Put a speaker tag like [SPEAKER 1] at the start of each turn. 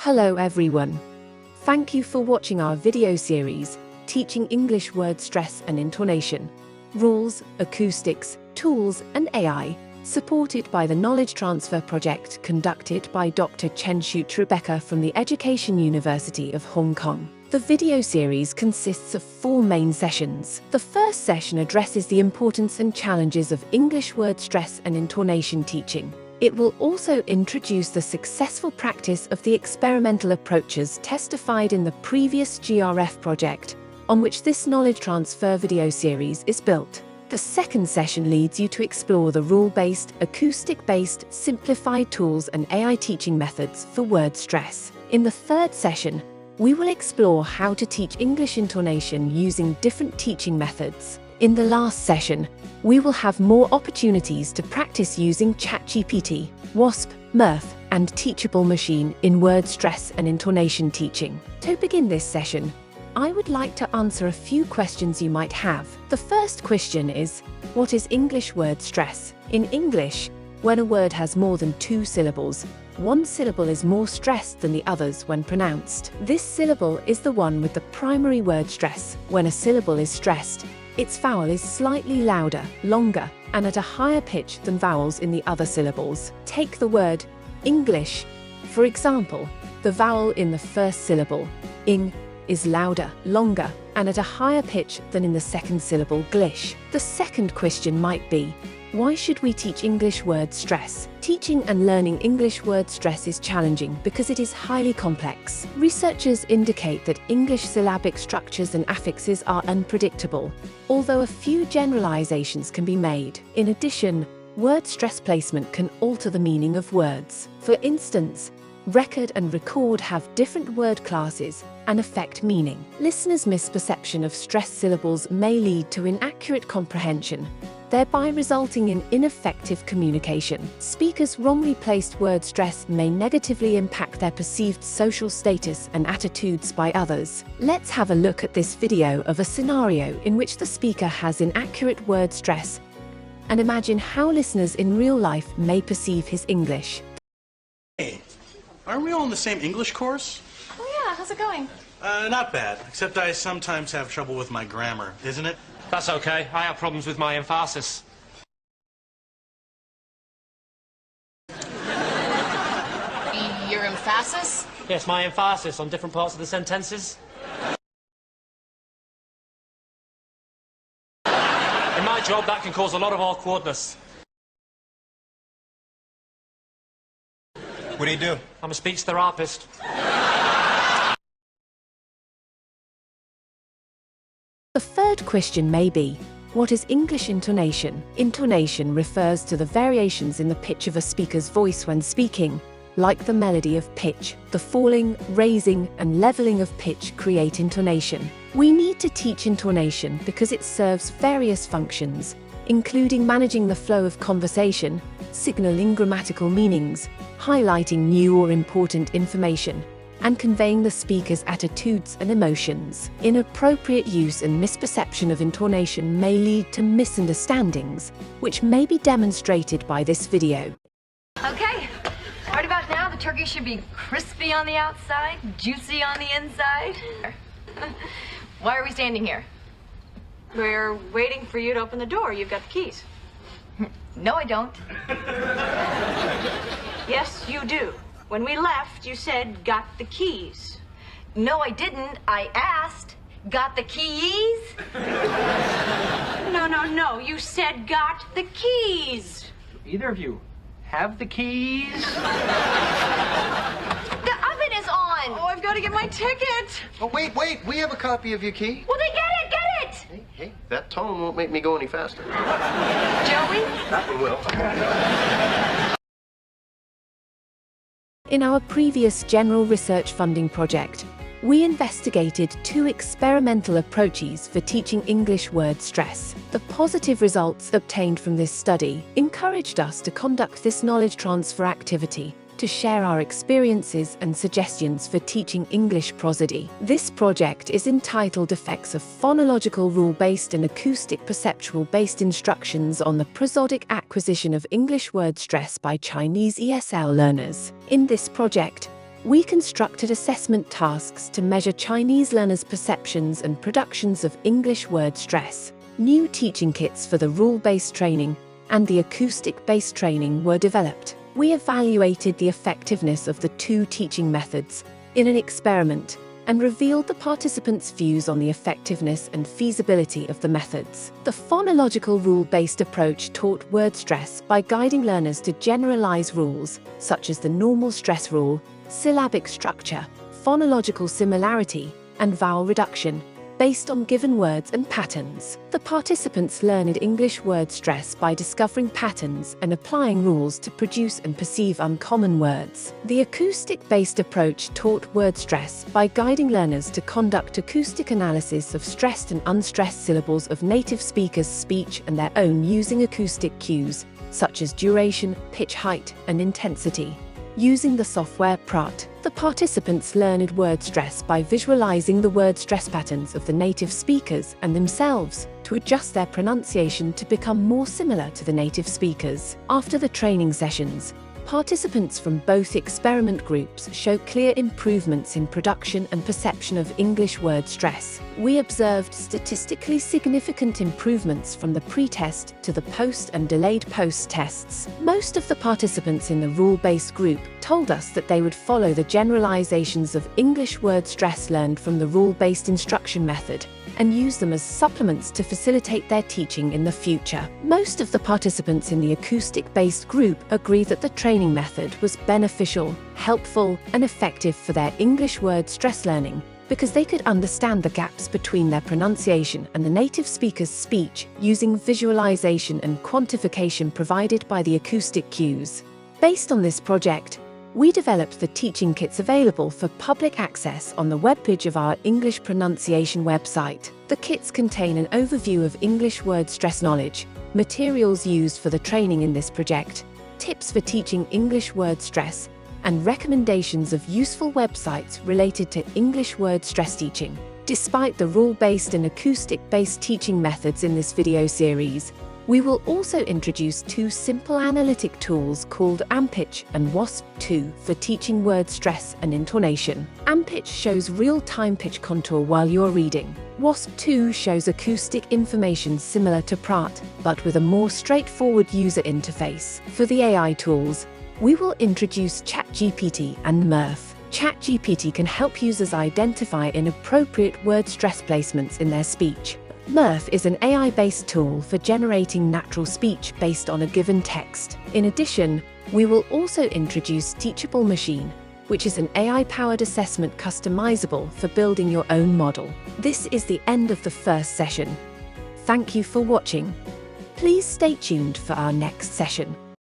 [SPEAKER 1] Hello everyone. Thank you for watching our video series, Teaching English Word Stress and Intonation, Rules, Acoustics, Tools and AI, supported by the Knowledge Transfer Project conducted by Dr. Chen-Shute Rebecca from the Education University of Hong Kong. The video series consists of 4 main sessions. The first session addresses the importance and challenges of English word stress and intonation teaching. It will also introduce the successful practice of the experimental approaches testified in the previous GRF project, on which this knowledge transfer video series is built. The second session leads you to explore the rule-based, acoustic-based, simplified tools and AI teaching methods for word stress. In the third session, we will explore how to teach English intonation using different teaching methods. In the last session, we will have more opportunities to practice using ChatGPT, WASP, Mirth, and Teachable Machine in word stress and intonation teaching. To begin this session, I would like to answer a few questions you might have. The first question is, what is English word stress? In English, when a word has more than 2 syllables, one syllable is more stressed than the others when pronounced. This syllable is the one with the primary word stress. When a syllable is stressed, its vowel is slightly louder, longer, and at a higher pitch than vowels in the other syllables. Take the word English. For example, the vowel in the first syllable, ing, is louder, longer, and at a higher pitch than in the second syllable glish. The second question might be, why should we teach English word stress? Teaching and learning English word stress is challenging because it is highly complex. Researchers indicate that English syllabic structures and affixes are unpredictable, although a few generalizations can be made. In addition, word stress placement can alter the meaning of words. For instance, record and record have different word classes and affect meaning. Listeners' misperception of stressed syllables may lead to inaccurate comprehension, thereby resulting in ineffective communication. Speakers' wrongly placed word stress may negatively impact their perceived social status and attitudes by others. Let's have a look at this video of a scenario in which the speaker has inaccurate word stress, and imagine how listeners in real life may perceive his English.
[SPEAKER 2] Hey, aren't we all in the same English course?
[SPEAKER 3] Oh yeah, how's it going?
[SPEAKER 2] Not bad, except I sometimes have trouble with my grammar, isn't it?
[SPEAKER 4] That's okay. I have problems with my emphasis.
[SPEAKER 3] Your emphasis?
[SPEAKER 4] Yes, my emphasis on different parts of the sentences. In my job, that can cause a lot of awkwardness.
[SPEAKER 5] What do you do?
[SPEAKER 4] I'm a speech therapist.
[SPEAKER 1] The third question may be, what is English intonation? Intonation refers to the variations in the pitch of a speaker's voice when speaking. Like the melody of pitch, the falling, raising, and leveling of pitch create intonation. We need to teach intonation because it serves various functions, including managing the flow of conversation, signaling grammatical meanings, highlighting new or important information, and conveying the speaker's attitudes and emotions. Inappropriate use and misperception of intonation may lead to misunderstandings, which may be demonstrated by this video.
[SPEAKER 6] Okay, right about now the turkey should be crispy on the outside, juicy on the inside. Why are we standing here?
[SPEAKER 7] We're waiting for you to open the door. You've got the keys.
[SPEAKER 6] No, I don't.
[SPEAKER 7] Yes, you do. When we left, you said, got the keys.
[SPEAKER 6] No, I didn't. I asked. Got the keys?
[SPEAKER 7] No. You said, got the keys.
[SPEAKER 8] Either of you have the keys?
[SPEAKER 6] The oven is on.
[SPEAKER 7] Oh, I've got to get my ticket.
[SPEAKER 5] Oh, wait, we have a copy of your key.
[SPEAKER 6] Well, then get it.
[SPEAKER 5] Hey, that tone won't make me go any faster.
[SPEAKER 6] Joey?
[SPEAKER 5] That one will.
[SPEAKER 1] In our previous general research funding project, we investigated 2 experimental approaches for teaching English word stress. The positive results obtained from this study encouraged us to conduct this knowledge transfer activity to share our experiences and suggestions for teaching English prosody. This project is entitled Effects of Phonological Rule-Based and Acoustic Perceptual-Based Instructions on the Prosodic Acquisition of English Word Stress by Chinese ESL Learners. In this project, we constructed assessment tasks to measure Chinese learners' perceptions and productions of English word stress. New teaching kits for the rule-based training and the acoustic-based training were developed. We evaluated the effectiveness of the two teaching methods in an experiment and revealed the participants' views on the effectiveness and feasibility of the methods. The phonological rule-based approach taught word stress by guiding learners to generalize rules, such as the normal stress rule, syllabic structure, phonological similarity, and vowel reduction, based on given words and patterns. The participants learned English word stress by discovering patterns and applying rules to produce and perceive uncommon words. The acoustic-based approach taught word stress by guiding learners to conduct acoustic analysis of stressed and unstressed syllables of native speakers' speech and their own using acoustic cues, such as duration, pitch height, and intensity. Using the software Praat, the participants learned word stress by visualizing the word stress patterns of the native speakers and themselves to adjust their pronunciation to become more similar to the native speakers. After the training sessions, participants from both experiment groups show clear improvements in production and perception of English word stress. We observed statistically significant improvements from the pre-test to the post and delayed post tests. Most of the participants in the rule-based group told us that they would follow the generalizations of English word stress learned from the rule-based instruction method and use them as supplements to facilitate their teaching in the future. Most of the participants in the acoustic-based group agree that the training method was beneficial, helpful, and effective for their English word stress learning because they could understand the gaps between their pronunciation and the native speaker's speech using visualization and quantification provided by the acoustic cues. Based on this project, we developed the teaching kits available for public access on the webpage of our English pronunciation website. The kits contain an overview of English word stress knowledge, materials used for the training in this project, tips for teaching English word stress, and recommendations of useful websites related to English word stress teaching. Despite the rule-based and acoustic-based teaching methods in this video series, we will also introduce two simple analytic tools called Ampitch and WASP-2 for teaching word stress and intonation. Ampitch shows real-time pitch contour while you're reading. WASP-2 shows acoustic information similar to Praat, but with a more straightforward user interface. For the AI tools, we will introduce ChatGPT and Murf. ChatGPT can help users identify inappropriate word stress placements in their speech. Murf is an AI-based tool for generating natural speech based on a given text. In addition, we will also introduce Teachable Machine, which is an AI-powered assessment customizable for building your own model. This is the end of the first session. Thank you for watching. Please stay tuned for our next session.